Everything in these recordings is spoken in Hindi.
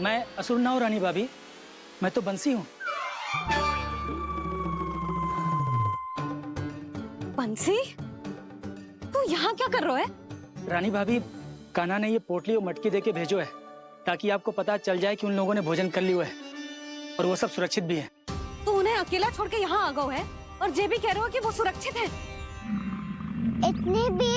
मैं असुर ना हूँ रानी भाभी, मैं तो बंसी हूँ। बंसी, तू यहाँ क्या कर रहा है? रानी भाभी, कान्हा ने ये पोटली और मटकी देके भेजो है ताकि आपको पता चल जाए कि उन लोगों ने भोजन कर लिया है और वो सब सुरक्षित भी है। तू उन्हें अकेला छोड़ के यहाँ आ गया है और ये भी कह रहे हो कि वो सुरक्षित है। इतनी भी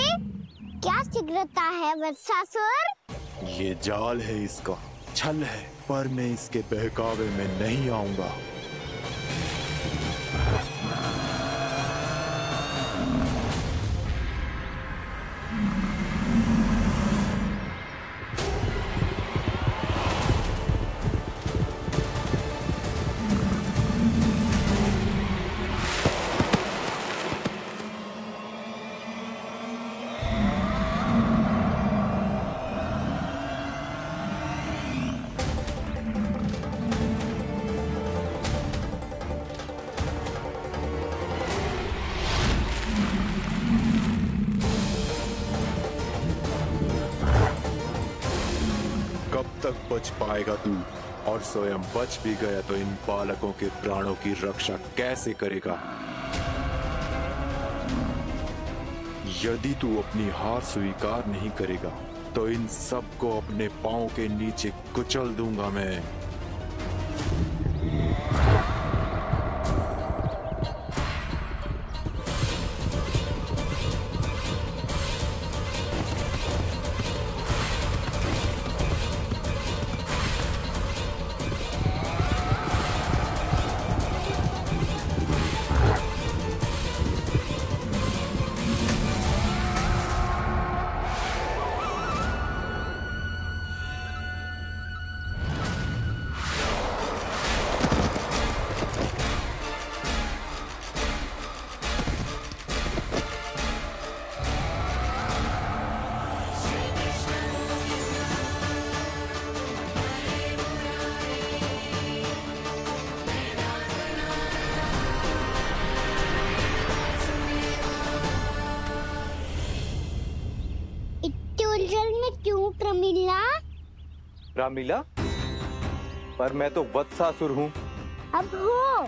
क्या शीघ्रता है वत्सासुर? ये जाल है, इसका छल है, पर मैं इसके बहकावे में नहीं आऊंगा। कब तक बच पाएगा तू? और स्वयं बच भी गया तो इन बालकों के प्राणों की रक्षा कैसे करेगा? यदि तू अपनी हार स्वीकार नहीं करेगा तो इन सबको अपने पांव के नीचे कुचल दूंगा मैं। उलझन में क्यों प्रमिला? रामीला, पर मैं तो वत्सासुर हूँ। अब हो,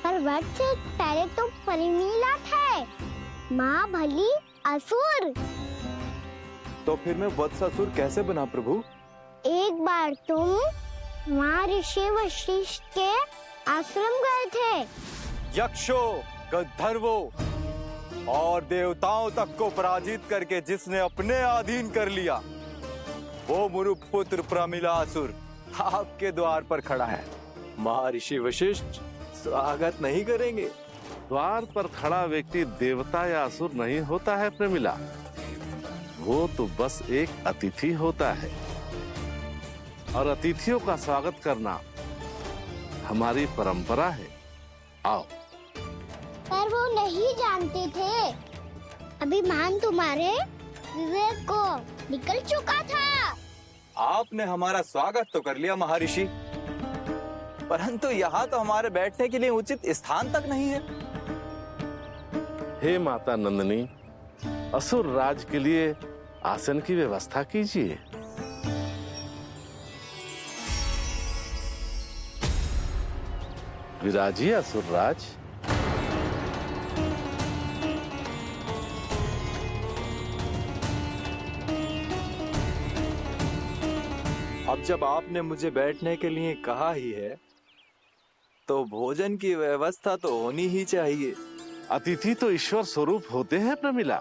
पर वत्स से पहले तो प्रमिला थे, माँ भली असुर। तो फिर मैं वत्सासुर कैसे बना प्रभु? एक बार तुम माँ ऋषि वशिष्ठ के आश्रम गए थे। यक्षों, गंधर्वों और देवताओं तक को पराजित करके जिसने अपने अधीन कर लिया, वो मुरुपुत्र प्रमिलासुर आपके द्वार पर खड़ा है। महर्षि वशिष्ठ स्वागत नहीं करेंगे। द्वार पर खड़ा व्यक्ति देवता या असुर नहीं होता है प्रमिला, वो तो बस एक अतिथि होता है और अतिथियों का स्वागत करना हमारी परंपरा है। आओ। पर वो नहीं जानते थे, अभिमान तुम्हारे विवेक को निकल चुका था। आपने हमारा स्वागत तो कर लिया महर्षि, परंतु यहाँ तो हमारे बैठने के लिए उचित स्थान तक नहीं है। हे माता नंदिनी, असुर राज के लिए आसन की व्यवस्था कीजिए। विराजिए असुर राज। अब जब आपने मुझे बैठने के लिए कहा ही है, तो भोजन की व्यवस्था तो होनी ही चाहिए। अतिथि तो ईश्वर स्वरूप होते हैं प्रमिला,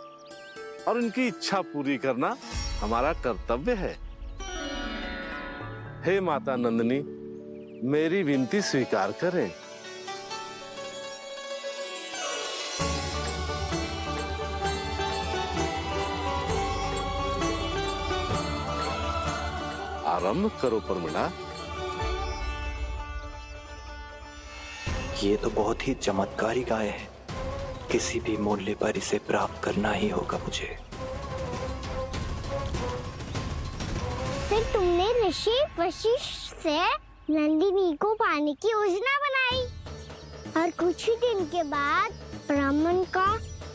और उनकी इच्छा पूरी करना हमारा कर्तव्य है। हे माता नंदिनी, मेरी विनती स्वीकार करें। आरंभ करो प्रमिला। ये तो बहुत ही चमत्कारी गाय है, किसी भी मूल्य पर इसे प्राप्त करना ही होगा मुझे। फिर तुमने ऋषि वशिष्ठ से नंदिनी को पाने की योजना बनाई और कुछ ही दिन के बाद ब्राह्मण का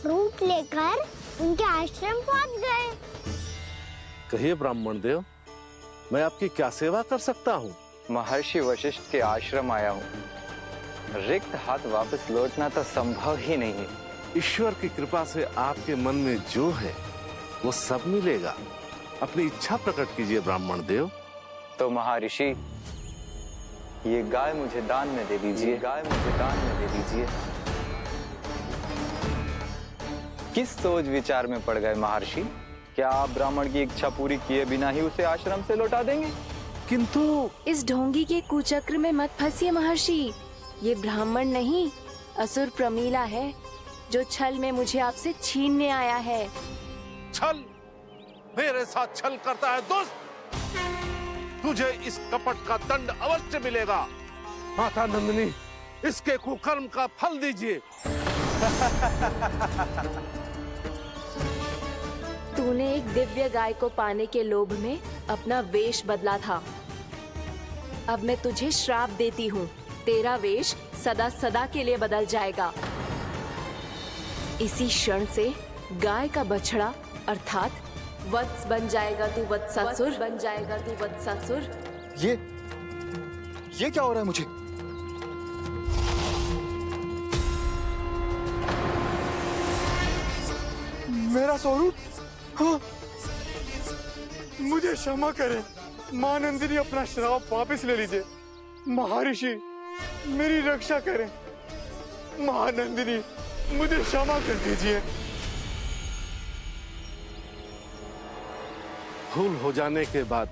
रूप लेकर उनके आश्रम पहुंच गए। कहिए ब्राह्मण देव, मैं आपकी क्या सेवा कर सकता हूँ? महर्षि वशिष्ठ के आश्रम आया हूँ। रिक्त हाथ वापस लौटना तो संभव ही नहीं है। ईश्वर की कृपा से आपके मन में जो है वो सब मिलेगा। अपनी इच्छा प्रकट कीजिए ब्राह्मण देव। तो महर्षि, ये गाय मुझे दान में दे दीजिए। गाय मुझे दान में दे दीजिए। किस सोच विचार में पड़ गए महर्षि? क्या आप ब्राह्मण की इच्छा पूरी किए बिना ही उसे आश्रम से लौटा देंगे? किंतु इस ढोंगी के कुचक्र में मत फंसिए महर्षि। ये ब्राह्मण नहीं, असुर प्रमीला है, जो छल में मुझे आपसे छीनने आया है। छल? मेरे साथ छल करता है दुष्ट? तुझे इस कपट का दंड अवश्य मिलेगा। माता नंदिनी, इसके कुकर्म का फल दीजिए। तूने एक दिव्य गाय को पाने के लोभ में अपना वेश बदला था। अब मैं तुझे श्राप देती हूँ, तेरा वेश सदा सदा के लिए बदल जाएगा। इसी क्षण से गाय का बछड़ा अर्थात वत्स बन जाएगा तू वत्सासुर, बन जाएगा तू वत्सासुर। ये क्या हो रहा है मुझे? मेरा स्वरूप? हाँ। मुझे क्षमा करें मां नंदिनी, अपना श्राप वापस ले लीजिए। महर्षि, मेरी रक्षा करें। मां नंदिनी, मुझे क्षमा कर दीजिए। भूल हो जाने के बाद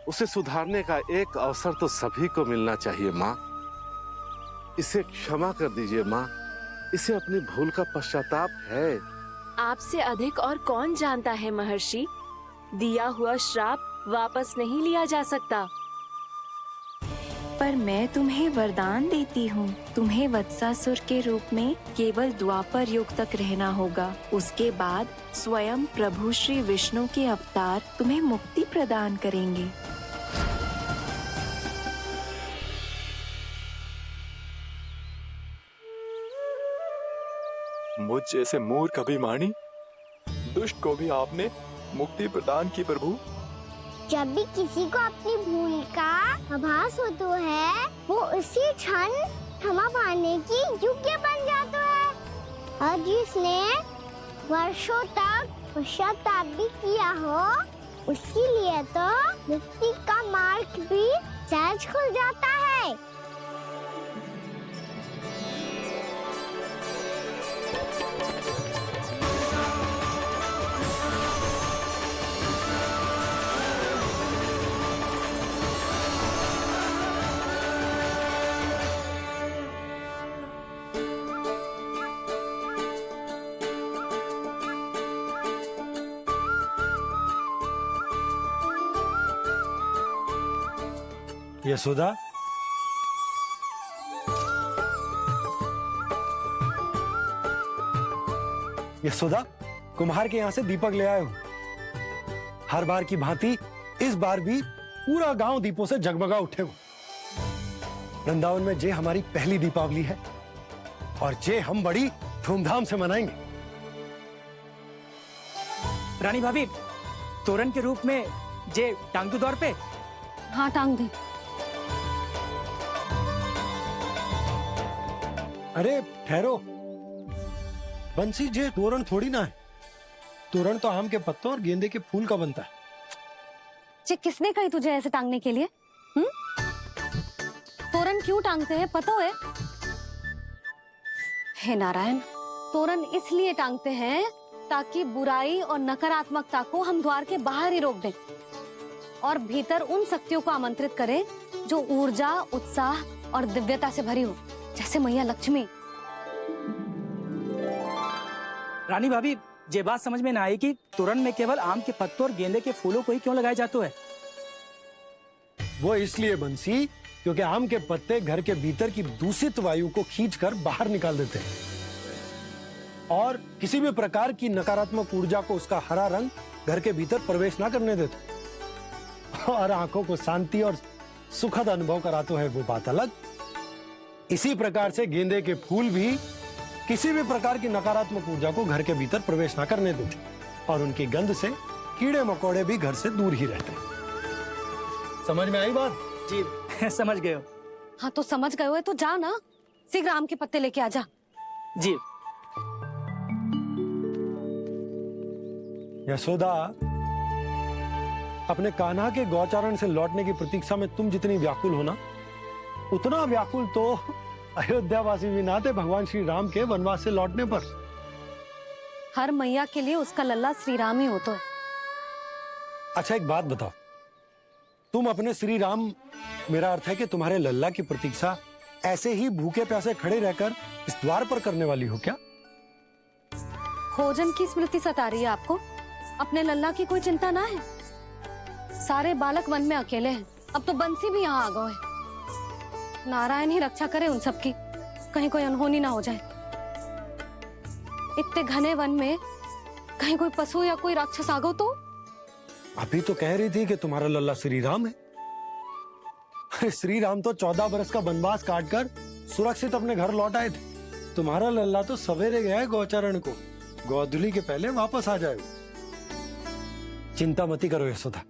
उसे सुधारने का एक अवसर तो सभी को मिलना चाहिए माँ। इसे क्षमा कर दीजिए माँ। इसे अपनी भूल का पश्चाताप है। आपसे अधिक और कौन जानता है महर्षि, दिया हुआ श्राप वापस नहीं लिया जा सकता। पर मैं तुम्हें वरदान देती हूँ, तुम्हें वत्सासुर के रूप में केवल द्वापर युग तक रहना होगा। उसके बाद स्वयं प्रभु श्री विष्णु के अवतार तुम्हें मुक्ति प्रदान करेंगे। मुझ जैसे मूर्ख अभिमानी दुष्ट को भी आपने मुक्ति प्रदान की प्रभु। जब भी किसी को अपनी भूल का आभास होता है, वो उसी क्षण क्षमा पाने की योग्य बन जाता है। और जिसने वर्षों तक पश्चाताप भी किया हो, उसके लिए तो मुक्ति का मार्ग भी सहज खुल जाता है। यशोदा, यशोदा, कुम्हार के यहाँ से दीपक ले आया हूं। हर बार की भांति इस बार भी पूरा गांव दीपों से जगमगा उठे हो। वृंदावन में जे हमारी पहली दीपावली है और जे हम बड़ी धूमधाम से मनाएंगे। रानी भाभी, तोरण के रूप में जे टांग दो दौर पे। हाँ, टांग दे। अरे ठहरो, बंसी, जे तोरण थोड़ी ना है। तोरण तो आम के पत्तों और गेंदे के फूल का बनता है। जे किसने कही तुझे ऐसे टांगने के लिए? तोरण क्यों टांगते हैं पता है? हे नारायण, तोरण इसलिए टांगते हैं ताकि बुराई और नकारात्मकता को हम द्वार के बाहर ही रोक दें और भीतर उन शक्तियों को आमंत्रित करें जो ऊर्जा, उत्साह और दिव्यता से भरी हो, जैसे मैया लक्ष्मी। रानी भाभी, ये बात समझ में ना आई कि तोरण में केवल आम के पत्तों और गेंदे के फूलों को ही क्यों लगाया जाता है? वो इसलिए बंसी, क्योंकि आम के पत्ते घर के भीतर की दूषित वायु को खींचकर बाहर निकाल देते हैं और किसी भी प्रकार की नकारात्मक ऊर्जा को उसका हरा रंग घर के भीतर प्रवेश ना करने देते और आंखों को शांति और सुखद अनुभव कराते है, वो बात अलग। इसी प्रकार से गेंदे के फूल भी किसी भी प्रकार की नकारात्मक ऊर्जा को घर के भीतर प्रवेश ना करने देते और उनकी गंध से कीड़े मकोड़े भी घर से दूर ही रहते हैं। समझ में आई बात? जी समझ गए हो। हाँ तो समझ गए हो तो जा ना, शीघ्र आम के पत्ते लेके आजा। जी यशोदा, अपने कान्हा के गौचारण से लौटने की प्रतीक्षा में तुम जितनी व्याकुल हो ना, उतना व्याकुल तो अयोध्यावासी भी ना थे भगवान श्री राम के वनवास से लौटने पर। हर मैया के लिए उसका लल्ला श्री राम ही होता है। अच्छा एक बात बताओ, तुम अपने श्री राम, मेरा अर्थ है कि तुम्हारे लल्ला की प्रतीक्षा ऐसे ही भूखे प्यासे खड़े रहकर इस द्वार पर करने वाली हो क्या? भोजन की स्मृति सता रही है आपको? अपने लल्ला की कोई चिंता ना है। सारे बालक वन में अकेले हैं, अब तो बंसी भी यहाँ आ गए हैं। नारायण ही रक्षा करे उन सबकी, कहीं कोई अनहोनी ना हो जाए। इतने घने वन में कहीं कोई पशु या कोई राक्षस आ गो तो? अभी तो कह रही थी कि तुम्हारा लल्ला श्री राम है। अरे श्री राम तो 14 बरस का वनवास काटकर सुरक्षित अपने घर लौट आए थे। तुम्हारा लल्ला तो सवेरे गया है गौचरण को, गोधूली के पहले वापस आ जाएगा। चिंता मती करो यशोदा,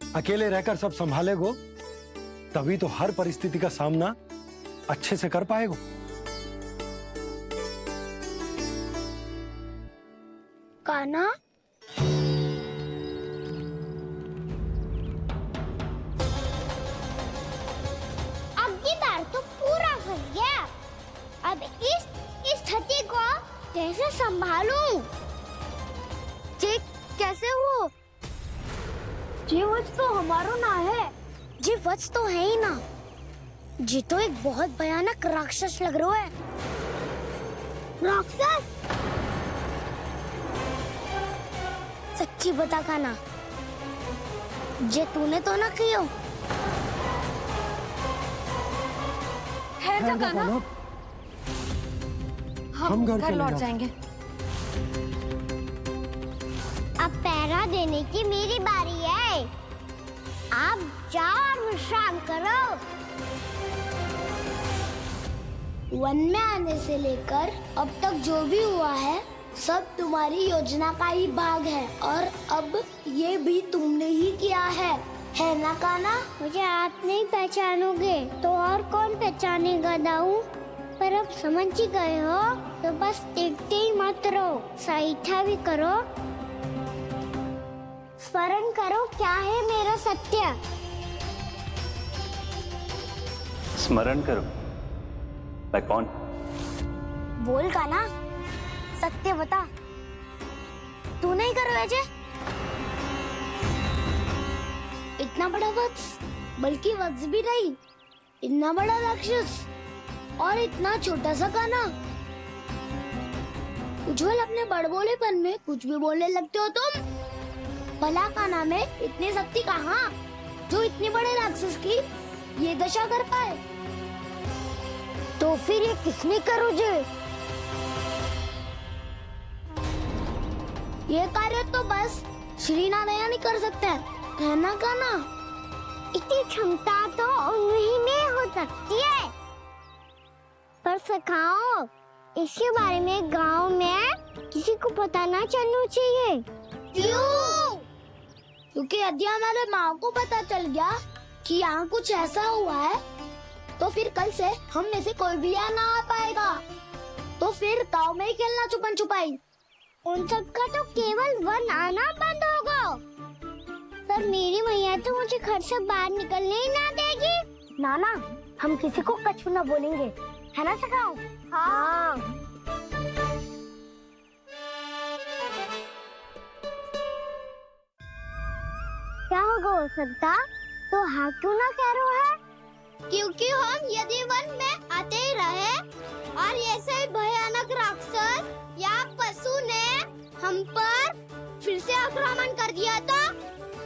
अकेले रहकर सब संभालेगो तभी तो हर परिस्थिति का सामना अच्छे से कर पाएगो। कान्हा, अब की बार तो पूरा फंस गया। अब इस स्थिति को कैसे संभालूं? जी कैसे हो? जी वत्स तो हमारा ना है। जी वत्स तो है ही ना। जी तो एक बहुत भयानक राक्षस लग रहा है। राक्षस? सच्ची बता कान्हा, जे तूने तो ना कियो? ठहर जा कान्हा, हम घर चले लौट जाओ। जाएंगे। अब पहरा देने की मेरी बारी है। आप जाओ और विश्राम करो। वन में आने से लेकर अब तक जो भी हुआ है सब तुम्हारी योजना का ही भाग है, और अब ये भी तुमने ही किया है ना कान्हा? मुझे आप नहीं पहचानोगे तो और कौन पहचानेगा दाऊ? पर अब समझ ही गए हो तो बस देखते ही मत रहो, सहीठा भी करो। स्मरण करो क्या है मेरा सत्य। स्मरण करो? मैं कौन? बोल कान्हा, सत्य बता। तू नहीं करो अजय? इतना बड़ा वत्स, बल्कि वत्स भी नहीं, इतना बड़ा राक्षस और इतना छोटा सा कान्हा। उज्जवल अपने बड़बोलेपन में कुछ भी बोलने लगते हो तुम। भला कान्हा में इतनी शक्ति कहाँ जो इतने बड़े राक्षस की ये दशा कर पाए? तो फिर ये किसने करो जे? ये कार्य तो बस श्री नारायण ही कर सकते हैं, है ना कान्हा? इतनी क्षमता तो उन्हीं में हो सकती है। पर सखाओ, इसके बारे में गांव में किसी को पता ना चलना चाहिए। क्यों? क्योंकि यदि हमारे माँ को पता चल गया कि यहाँ कुछ ऐसा हुआ है तो फिर कल से हम में से कोई भी यहाँ ना आ पाएगा। तो फिर गांव में ही खेलना छुपन छुपाई। उन सब का तो केवल वन आना बंद होगा। पर मेरी मैया तो मुझे घर से बाहर निकलने ही ना देगी। नाना, हम किसी को कछु ना बोलेंगे, है ना सखाओ? हाँ। क्या होगा हो सकता? तो हाँ क्यों ना कह रहा है? क्योंकि हम यदि वन में आते ही रहे और ऐसे भयानक राक्षस या पशु ने हम पर फिर से आक्रमण कर दिया तो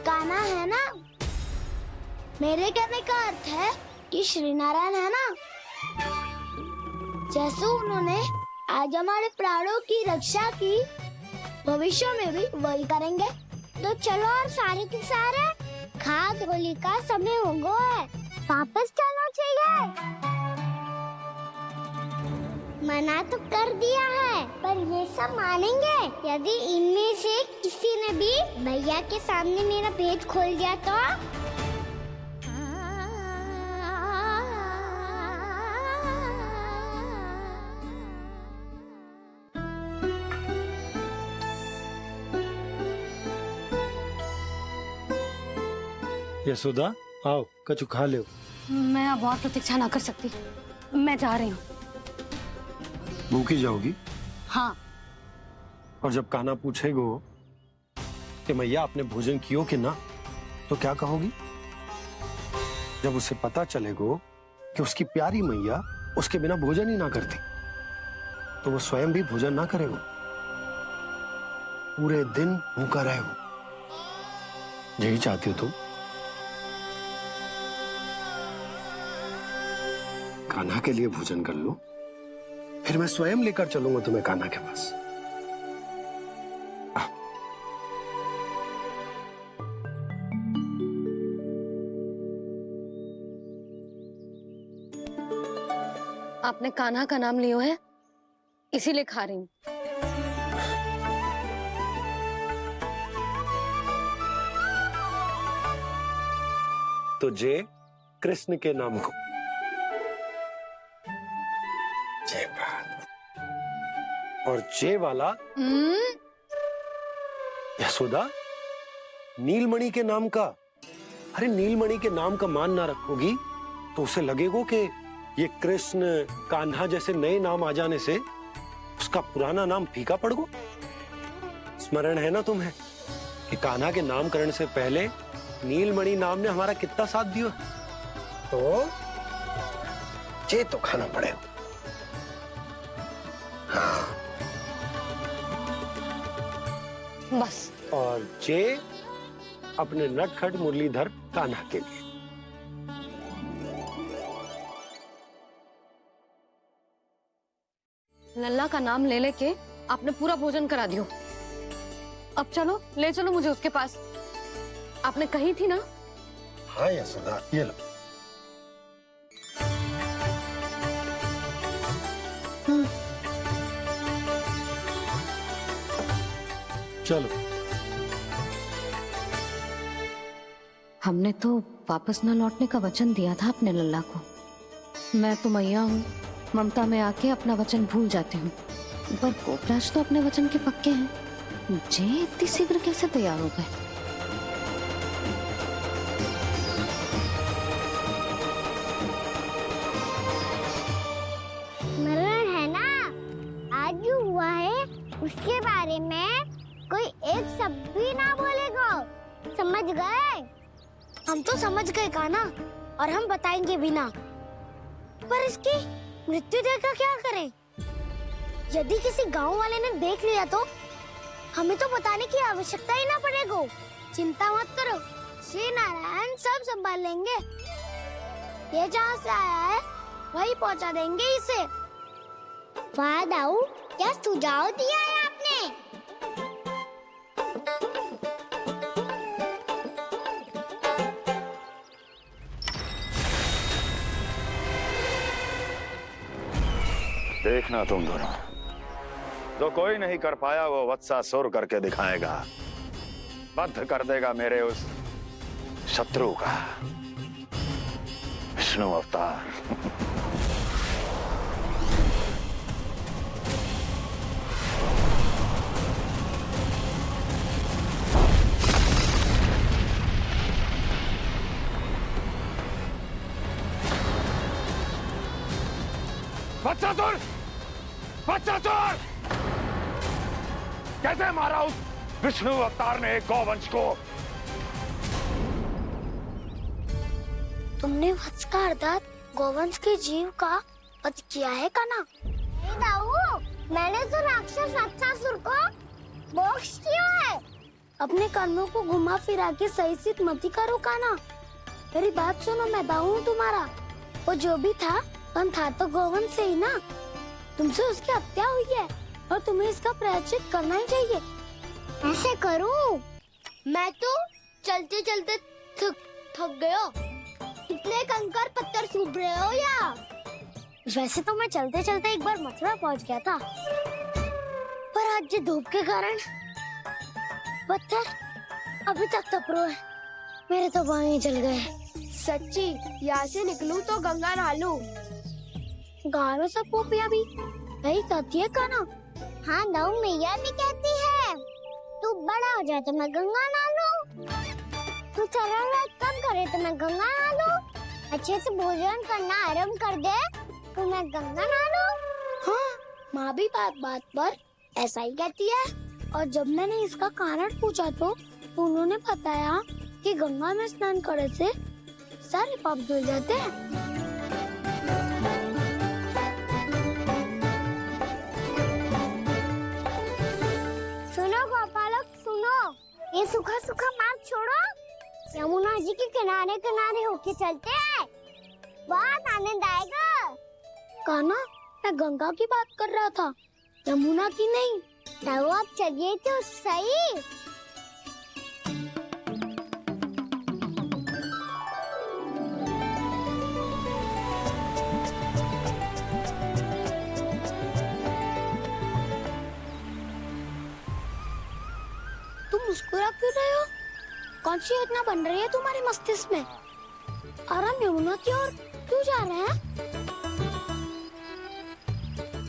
कान्हा, है ना? मेरे कहने का अर्थ है कि श्री नारायण है ना, जैसे उन्होंने आज हमारे प्राणों की रक्षा की, भविष्य में भी वही करेंगे। तो चलो और सारे के सारे खाद होली का समय हो गया है, वापस चलना चाहिए। मना तो कर दिया है, पर ये सब मानेंगे यदि इनमें से किसी ने भी भैया के सामने मेरा पेट खोल दिया तो? यशोदा आओ, कछु खा लो। मैं अब और प्रतीक्षा ना कर सकती, मैं जा रही हूँ। भूखी जाओगी? हाँ। और जब कान्हा पूछेगो कि मैया आपने भोजन कियो कि ना, तो क्या कहोगी? जब उसे पता चलेगो कि उसकी प्यारी मैया उसके बिना भोजन ही ना करती, तो वो स्वयं भी भोजन ना करेगो, पूरे दिन भूखा रहेगो। यही चाहती हो तुम? कान्हा के लिए भोजन कर लो, फिर मैं स्वयं लेकर चलूंगा तुम्हें कान्हा के पास। आपने कान्हा का नाम लियो है, इसीलिए खा रही हूँ। तो जय कृष्ण के नाम को। जय बात। और जय वाला यशोदा नीलमणि के नाम का। अरे नीलमणि के नाम का मान ना रखोगी तो उसे लगेगा कि ये कृष्ण कान्हा जैसे नए नाम आ जाने से उसका पुराना नाम फीका पड़ गो। स्मरण है ना तुम्हें कि कान्हा के नामकरण से पहले नीलमणि नाम ने हमारा कितना साथ दिया? तो जे तो खाना पड़ेगा। हाँ। बस। और जे अपने नटखट मुरलीधर कान्हा के लिए। लल्ला का नाम ले लेके आपने पूरा भोजन करा दियो। अब चलो, ले चलो मुझे उसके पास। आपने कही थी ना? हाँ यशोदा, ये लो। चलो। हमने तो वापस न लौटने का वचन दिया था अपने लल्ला को। मैं तो मैया हूँ, ममता में आके अपना वचन भूल जाती हूँ, पर गोपराज तो अपने वचन के पक्के हैं। जे इतनी शीघ्र कैसे तैयार हो गए? स्मरण है ना, आज जो हुआ है उसके बारे में कोई एक शब्द भी ना बोलेगा। समझ गए? हम तो समझ गए कान्हा, और हम बताएंगे भी ना। पर इसकी मृत्यु देखकर क्या करें? यदि किसी गांव वाले ने देख लिया तो हमें तो बताने की आवश्यकता ही ना पड़ेगा। चिंता मत करो, श्री नारायण सब संभाल लेंगे। ये जहाँ से आया है वही पहुँचा देंगे इसे। वाह दाऊ, क्या सुझाव दिया है आपने। देखना तुम दोनों, जो कोई नहीं कर पाया वो वत्सासुर करके दिखाएगा। बद्ध कर देगा मेरे उस शत्रु का विष्णु अवतार। वत्सासुर! वत्सासुर! कैसे मारा उस विष्णु अवतार ने गौवंश को? तुमने वत्स का अर्थात गौवंश के जीव का वध किया है कान्हा? नहीं दाऊ, मैंने तो राक्षस वत्सासुर को मोक्ष दिया है। अपने कर्मों को घुमा फिरा के सही सिद्ध मत करो कान्हा। मेरी बात सुनो, मैं दाऊ हूँ तुम्हारा। वो जो भी था तो गौवंश से ही ना। तुमसे उसकी हत्या हुई है और तुम्हें इसका प्रायश्चित करना ही चाहिए। ऐसे करूं? मैं तो चलते चलते थक गया। इतने कंकर पत्थर सूख रहे हो या? वैसे तो मैं चलते चलते एक बार मथुरा पहुंच गया था, पर आज ये धूप के कारण पत्थर अभी तक तप रहे हैं। मेरे तो पाँव ही जल गए। सच्ची, यहाँ से निकलूं तो गंगा नहा लूं। गाँव में सब पोपिया भी यही कहती है कान्हा। हाँ दाऊ, मैया भी कहती है तू बड़ा हो जाए तो मैं गंगा नहा लूं। तू चरण व्रत कब करे तो मैं गंगा नहा लूं? अच्छे से भोजन करना आरंभ कर दे तो मैं गंगा नहा लूं? हाँ, माँ भी बात बात पर ऐसा ही कहती है। और जब मैंने इसका कारण पूछा तो उन्होंने बताया कि गंगा में स्नान करने से सारे पाप धुल जाते हैं। सुनो गोपालक सुनो, ये सूखा सूखा मार्ग छोड़ो, यमुना जी के किनारे किनारे होके चलते हैं, बहुत आनंद आएगा। कान्हा, मैं गंगा की बात कर रहा था, यमुना की नहीं। तो आप चलिए तो सही। तुम मुस्कुरा क्यों रहे हो? कौन सी योजना बन रही है तुम्हारे मस्तिष्क में? और हम यमुना की ओर क्यों जा रहे हैं?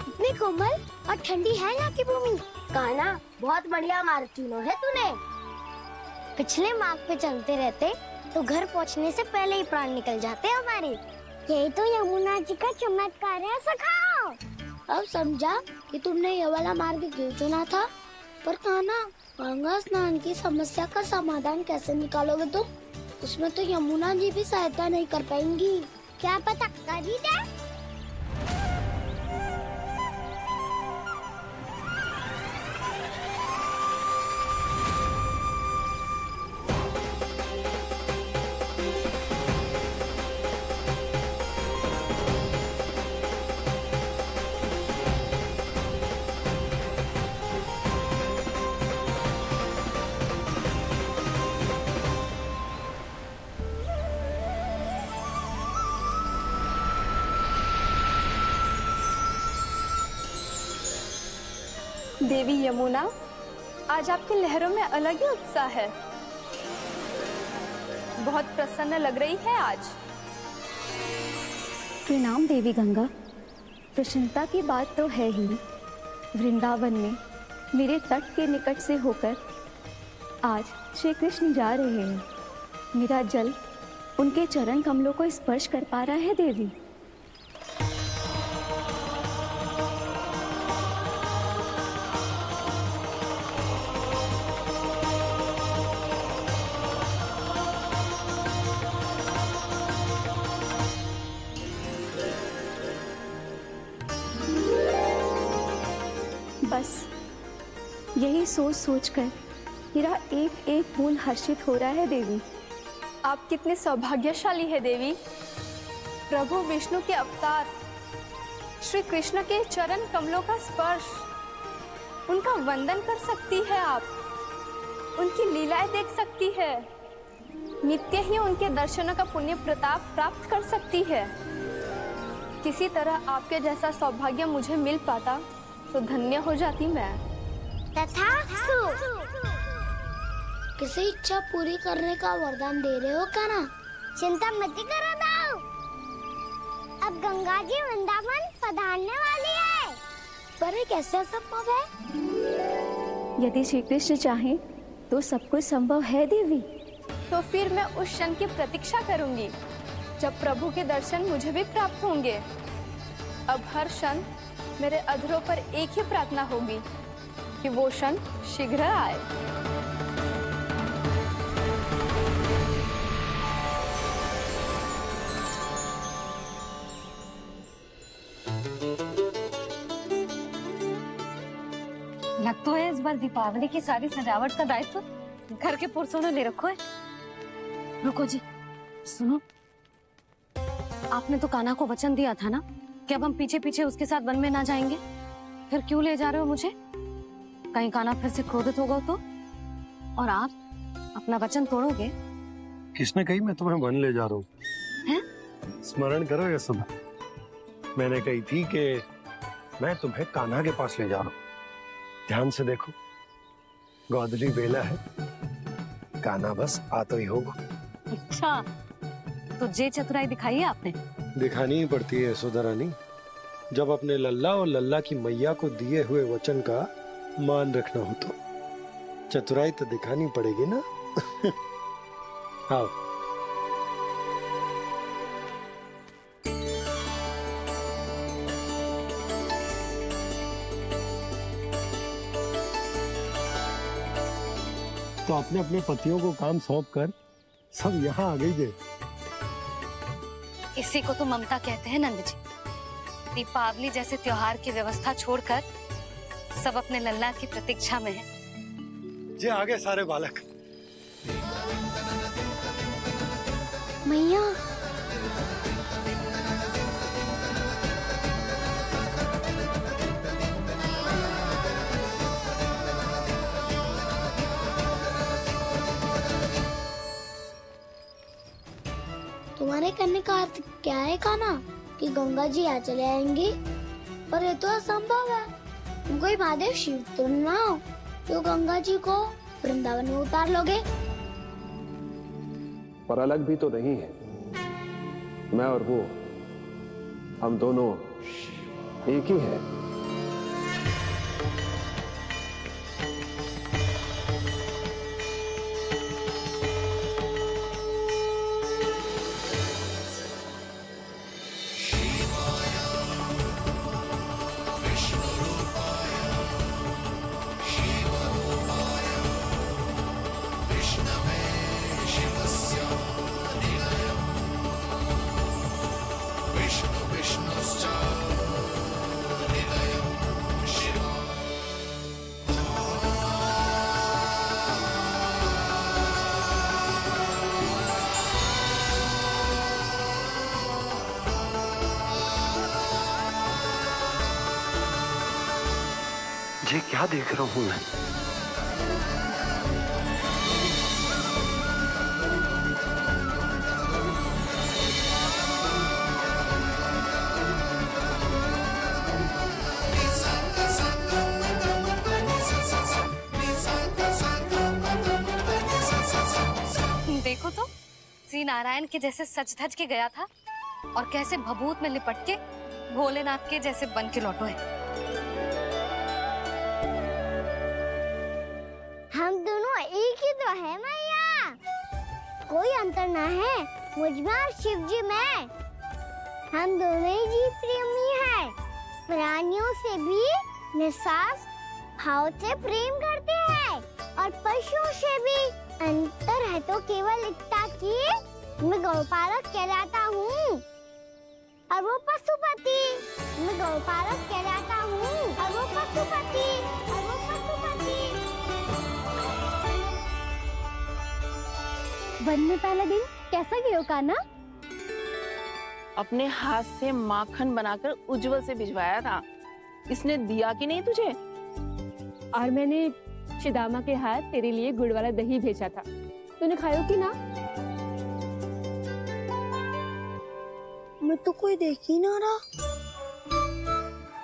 इतनी कोमल और ठंडी है यहाँ की भूमि। कान्हा, बहुत बढ़िया मार्ग चुना है तूने। पिछले मार्ग पे चलते रहते तो घर पहुँचने से पहले ही प्राण निकल जाते हमारे। यही तो यमुना जी का चमत्कार है सखाओ। अब समझा कि तुमने ये वाला मार्ग क्यों चुना था। पर कान्हा, गंगा स्नान की समस्या का समाधान कैसे निकालोगे तुम? उसमें तो यमुना जी भी सहायता नहीं कर पाएंगी। क्या पता कर ही दे। देवी यमुना, आज आपकी लहरों में अलग ही उत्साह है। बहुत प्रसन्न लग रही है आज। प्रणाम देवी गंगा। प्रसन्नता की बात तो है ही। वृंदावन में मेरे तट के निकट से होकर आज श्री कृष्ण जा रहे हैं। मेरा जल उनके चरण कमलों को स्पर्श कर पा रहा है देवी। बस यही सोच सोचकर मेरा एक एक फूल हर्षित हो रहा है देवी। आप कितने सौभाग्यशाली है देवी। प्रभु विष्णु के अवतार श्री कृष्ण के चरण कमलों का स्पर्श, उनका वंदन कर सकती है आप, उनकी लीलाएं देख सकती है, नित्य ही उनके दर्शनों का पुण्य प्रताप प्राप्त कर सकती है। किसी तरह आपके जैसा सौभाग्य मुझे मिल पाता तो धन्य हो जाती मैं। तथास्तु। किसी इच्छा पूरी करने का वरदान दे रहे हो कान्हा? चिंता मत करो दाऊ। अब गंगा जी वृंदावन पधारने वाली है। पर ये कैसे संभव है? यदि श्री कृष्ण चाहे तो सब कुछ संभव है देवी। तो फिर मैं उस क्षण की प्रतीक्षा करूंगी जब प्रभु के दर्शन मुझे भी प्राप्त होंगे। अब हर क्षण मेरे अधरों पर एक ही प्रार्थना होगी कि वो क्षण शीघ्र आए। लगता है इस बार दीपावली की सारी सजावट का दायित्व घर के पुरुषों ने ले रखो है। रुको जी, सुनो, आपने तो कान्हा को वचन दिया था ना कि अब हम पीछे पीछे उसके साथ वन में ना जाएंगे। फिर क्यों ले जा रहे हो मुझे? कहीं कान्हा फिर से क्रोधित होगा तो? और आप अपना वचन तोड़ोगे? किसने कही मैं तुम्हें वन ले जा रहा हूँ? स्मरण करो यशोदा, मैंने कही थी कि मैं तुम्हें कान्हा के पास ले जा रहा हूँ। ध्यान से देखो, गोधली बेला है, कान्हा बस आ तो ही होगा। अच्छा, तो जे चतुराई दिखाई है आपने? दिखानी ही पड़ती है यशोदा रानी, जब अपने लल्ला और लल्ला की मैया को दिए हुए वचन का मान रखना हो तो चतुराई तो दिखानी पड़ेगी ना। आओ। तो अपने अपने पतियों को काम सौंप कर सब यहाँ आ गई थे। इसी को तो ममता कहते हैं नंद जी। दीपावली जैसे त्योहार की व्यवस्था छोड़कर सब अपने लल्ला की प्रतीक्षा में हैं। जे आगे सारे बालक। मैया तुम्हारे करने का अर्थ क्या है कान्हा? कि गंगा जी यहाँ चले आएंगे? पर ये तो असंभव है। तुम कोई महादेव शिव तो ना हो जो गंगा जी को वृंदावन में उतार लोगे। पर अलग भी तो नहीं है। मैं और वो, हम दोनों एक ही हैं। ये क्या देख रहा हूं मैं? देखो तो श्री नारायण के जैसे सच धज के गया था और कैसे भभूत में लिपट के भोलेनाथ के जैसे बन के लौटो है। हम दोनों एक ही तो है मैया, कोई अंतर ना है मुझमें और शिव जी में। हम दोनों ही जीव प्रेमी हैं, प्राणियों से भी निस्वार्थ भाव से प्रेम करते हैं और पशुओं से भी। अंतर है तो केवल इतना कि मैं गौपालक कहलाता हूँ और वो पशुपति। मैं गौपालक कहलाता हूँ और वो पशुपति। वन में पहला दिन कैसा गया कान्हा? अपने हाथ से माखन बनाकर उज्जवल से भिजवाया था। इसने दिया कि नहीं तुझे? और मैंने शिदामा के हाथ तेरे लिए गुड़ वाला दही भेजा था, तूने खायो कि ना? मैं तो कोई देख ही ना रहा।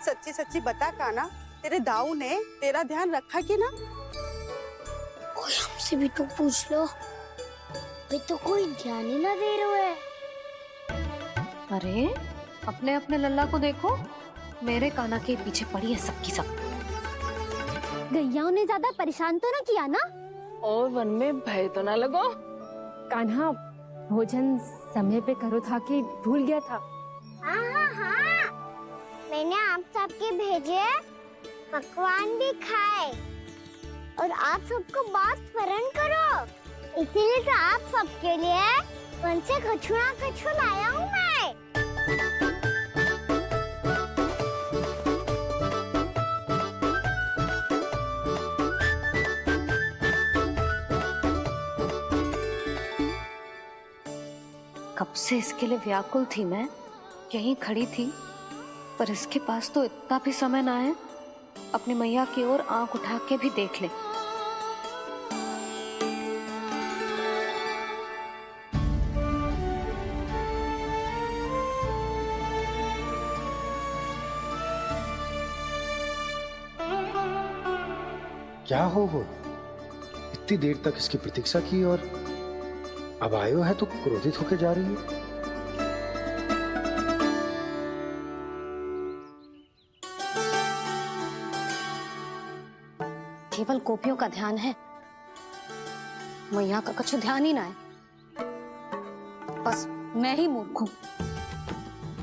सच्ची सच्ची बता कान्हा, तेरे दाऊ ने तेरा ध्यान रखा कि ना? कोई हमसे भी तो पूछ लो, वे तो कोई ध्यान ही ना दे रहे हैं। अरे अपने अपने लल्ला को देखो, मेरे कान्हा के पीछे पड़ी है सबकी सब। गैयाओं ने ज्यादा परेशान तो ना किया ना? और वन में भय तो ना लगो? कान्हा भोजन समय पे करो था कि भूल गया था? हाँ, मैंने आप सबके भेजे पकवान भी खाए और आप सबको बात स्मरण करो, इसीलिए तो आप सबके लिए वन से कछुआ लाया हूँ मैं। कब से इसके लिए व्याकुल थी मैं, यहीं खड़ी थी, पर इसके पास तो इतना भी समय ना है अपनी मैया की ओर आंख उठा के भी देख ले। क्या हो वो? इतनी देर तक इसकी प्रतीक्षा की और अब आयो है तो क्रोधित होकर जा रही है। केवल गोपियों का ध्यान है, मैया का कुछ ध्यान ही ना है। बस मैं ही मूर्ख हूँ।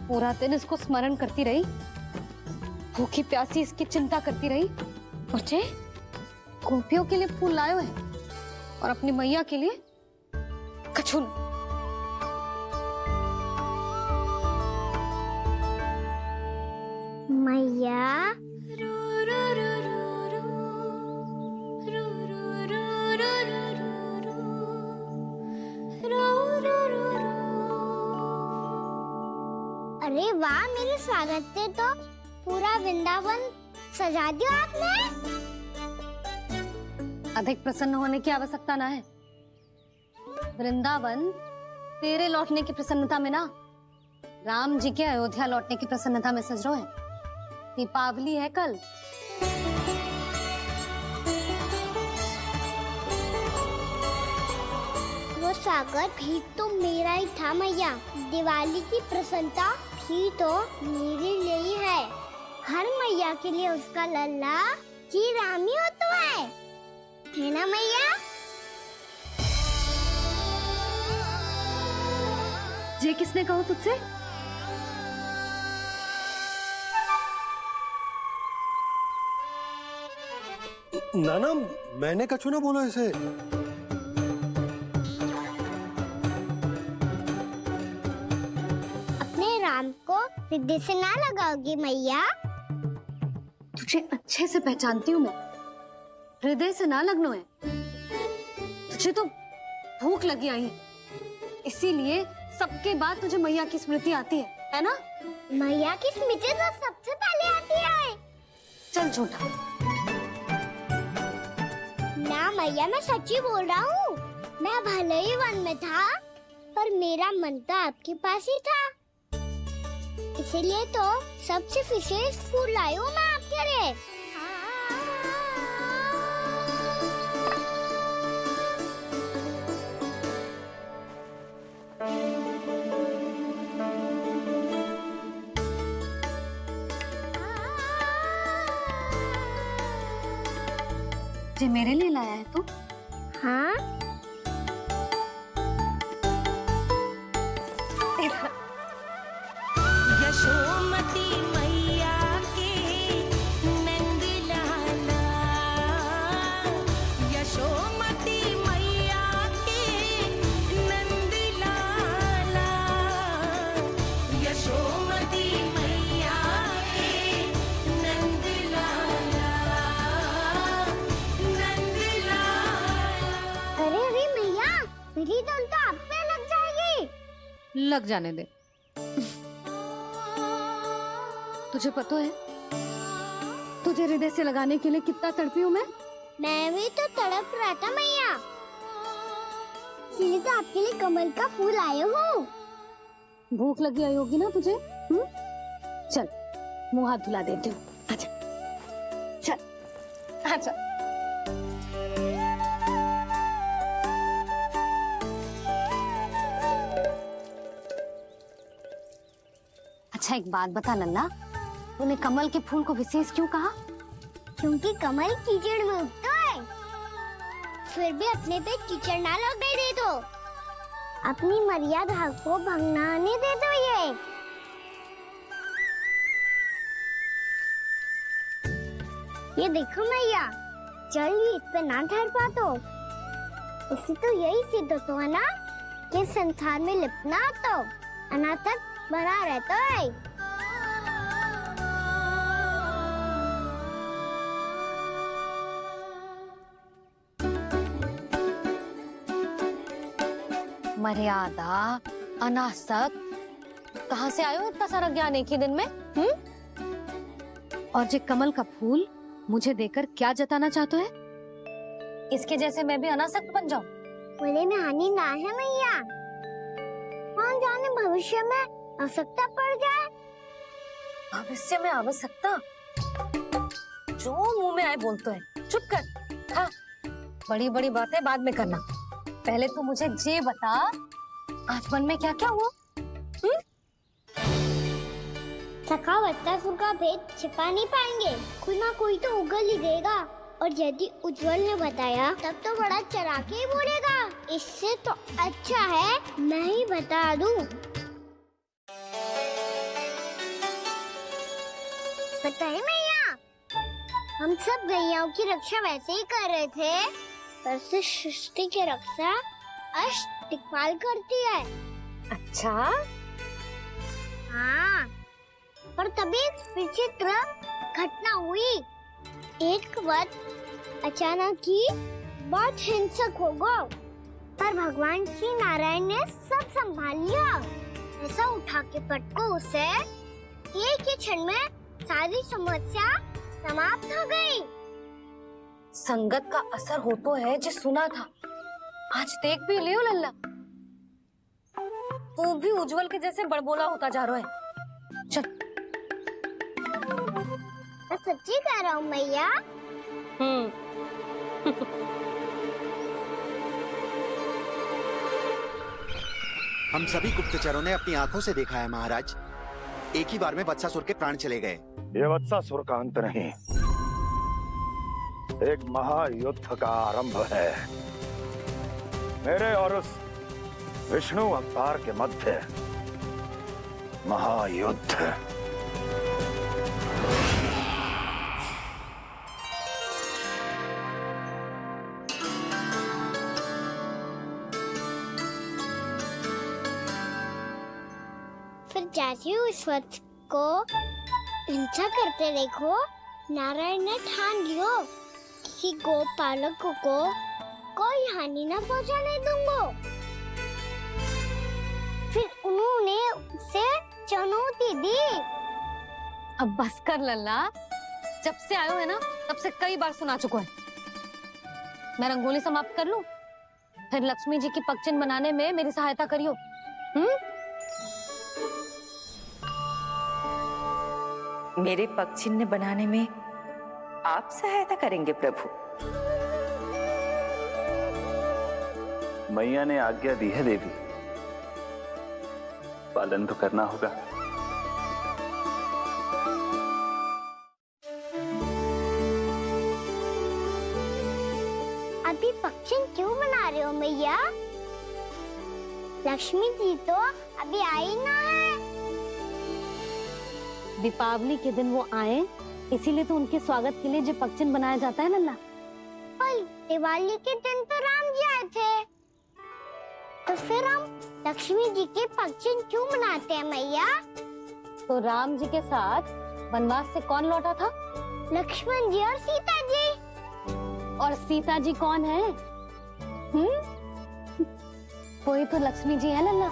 पूरा दिन इसको स्मरण करती रही, भूखी प्यासी इसकी चिंता करती रही, और जे गोपियों के लिए फूल लायो है और अपनी मैया के लिए कछुल। मैया अरे वाह, मेरे स्वागत से तो पूरा वृंदावन सजा दिया आपने। अधिक प्रसन्न होने की आवश्यकता ना है। वृंदावन तेरे लौटने की प्रसन्नता में ना, राम जी के अयोध्या लौटने की प्रसन्नता में सज रहे हैं। दीपावली है कल। वो स्वागत भी तो मेरा ही था मैया। दिवाली की प्रसन्नता भी तो मेरे लिए ही है। हर मैया के लिए उसका लल्ला जी राम ही होता है ना मैया? ये किसने कहा तुझसे? नाना, मैंने कछु ना बोला इसे। अपने राम को हृदय से ना लगाओगी मैया? तुझे अच्छे से पहचानती हूँ मैं, हृदय से ना लगनो है। तुझे तो भूख लगी आई है, इसीलिए सबके बाद तुझे मैया की स्मृति आती है ना? मैया की स्मृति तो सबसे पहले आती है। चल झूठा। ना मैया, मैं सच्ची बोल रहा हूँ। मैं भले ही वन में था, पर मेरा मन तो आपके पास ही था। इसीलिए तो सबसे विशेष फूल लाई हूँ मैं आपके लिए। ये मेरे लिए लाया है तू? हाँ। यशोमती मैया के नंद लाला, यशोमती मैया के नंद लाला, यशोमती मैया के नंद लाला, नंद लाला। अरे अरे मैया, मेरी धुन तो आप पे लग जाएगी। लग जाने दे। तुझे पता है तुझे हृदय से लगाने के लिए कितना तड़पी हूँ मैं? मैं भी तो तड़प रहा था मैया, इसलिए तो आपके लिए कमल का फूल आया हूँ। भूख लगी आई होगी ना तुझे? चल मुंह हाथ धुला देती हूँ। आजा, चल आजा। अच्छा एक बात बता लल्ला, तूने कमल के फूल को विशेष क्यों कहा? क्योंकि कमल कीचड़ में उगता है, फिर भी अपने पे कीचड़ ना लगने दे दो। अपनी मर्यादा को भंग ना आने दे दो। ये देखो मैया, जल ही इस पे ना ठहर पा तो इससे तो यही सिद्ध होता है ना कि संसार में लिपना तो अनाथक बना रहता है। मर्यादा, अनासक, कहाँ से आयो इतना सारा ज्ञान एक ही दिन में? और ये कमल का फूल मुझे देकर क्या जताना चाहते है? इसके जैसे मैं भी अनासक्त बन जाऊं? बोले में हानि ना है मैया, कौन जाने भविष्य में आवश्यकता पड़ जाए। भविष्य में आवश्यकता? जो मुंह में आए बोलते हैं, चुप कर। हाँ, बड़ी बड़ी बातें बाद में करना, पहले तू मुझे ये बता आज मन में क्या क्या हुआ? सखा बत्तासुर का भेद छिपा नहीं पाएंगे, कोई ना कोई तो उगल ही देगा और यदि उज्जवल ने बताया तब तो बड़ा चलाके ही बोलेगा। इससे तो अच्छा है मैं ही बता दूं। बताइए मैया, हम सब गैयाओं की रक्षा वैसे ही कर रहे थे, पर से सृष्टि की रक्षा अष्टदिक्पाल करती है। अच्छा? हाँ, पर तभी एक विचित्र घटना हुई। एक वक्त अचानक ही बहुत हिंसक हो गया, पर भगवान श्री नारायण ने सब संभाल लिया। ऐसा उठा के पटको उसे, एक ही क्षण में सारी समस्या समाप्त हो गई। संगत का असर हो तो है जो सुना था, आज देख भी लियो लल्ला। तू भी उज्जवल के जैसे बड़बोला होता जा रहा है। चल। मैं सच्ची कह रहा हूँ मैया। हम सभी गुप्तचरों ने अपनी आंखों से देखा है महाराज, एक ही बार में वत्सासुर के प्राण चले गए। ये वत्सासुर का अंत नहीं, एक महायुद्ध का आरंभ है। मेरे और उस विष्णु अवतार के मध्य महायुद्ध। फिर जैसे ही उस वक्त को हिंसा करते देखो, नारायण ने ठान लियो किसी गोपालक को कोई हानि न पहुंचाने दूंगा। फिर उन्होंने उसे चुनौती दी। अब बस कर लल्ला, जब से आयो है ना तब से कई बार सुना चुका है। मैं रंगोली समाप्त कर लूं, फिर लक्ष्मी जी की पगचिन बनाने में मेरी सहायता करियो। मेरे पगचिन्ह बनाने में आप सहायता करेंगे प्रभु? मैया ने आज्ञा दी है देवी, पालन तो करना होगा। अभी पगचिन क्यों बना रहे हो मैया? लक्ष्मी जी तो अभी आई ना है। दीपावली के दिन वो आए, इसीलिए तो उनके स्वागत के लिए जो पगचिन बनाया जाता है लल्ला। पर दिवाली के दिन तो राम जी आए थे, तो फिर हम लक्ष्मी जी के पगचिन क्यों मनाते हैं मैया? तो राम जी के साथ वनवास से कौन लौटा था? लक्ष्मण जी और सीता जी। और सीता जी कौन है? कोई तो लक्ष्मी जी है लल्ला।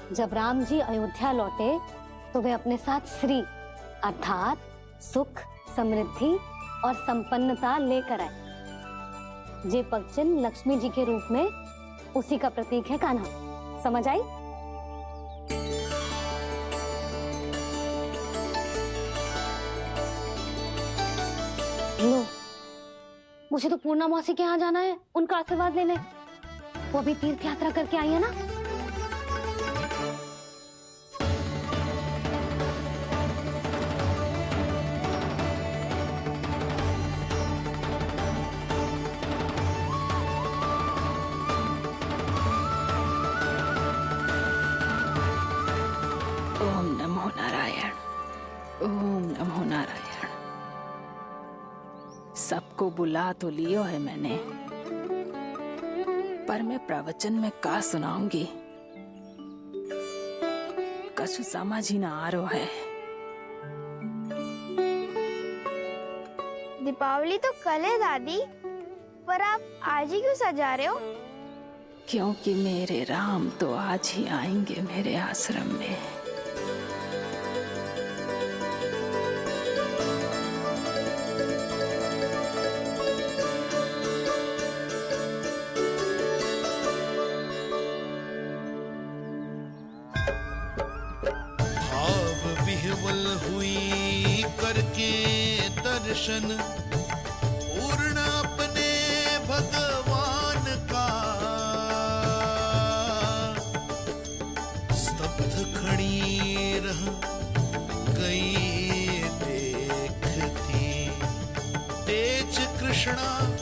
जब राम जी अयोध्या लौटे तो वे अपने साथ श्री अर्थात सुख, समृद्धि और संपन्नता लेकर आए। जे पगचिन लक्ष्मी जी के रूप में उसी का प्रतीक है कान्हा। समझ आई? लो, मुझे तो पूर्णा मौसी के यहाँ जाना है, उनका आशीर्वाद लेने। वो अभी तीर्थ यात्रा करके आई है ना। ओम नमो नारायण, ओम नमो नारायण। सबको बुला तो लियो है मैंने, पर मैं प्रवचन में का सुनाऊंगी, कछु समझ ही ना आ रहा है। दीपावली तो कल है दादी, पर आप आज ही क्यों सजा रहे हो? क्योंकि मेरे राम तो आज ही आएंगे मेरे आश्रम में। विह्वल हुई करके दर्शन, पूर्ण अपने भगवान का, स्तब्ध खड़ी रह गई देख कृष्णा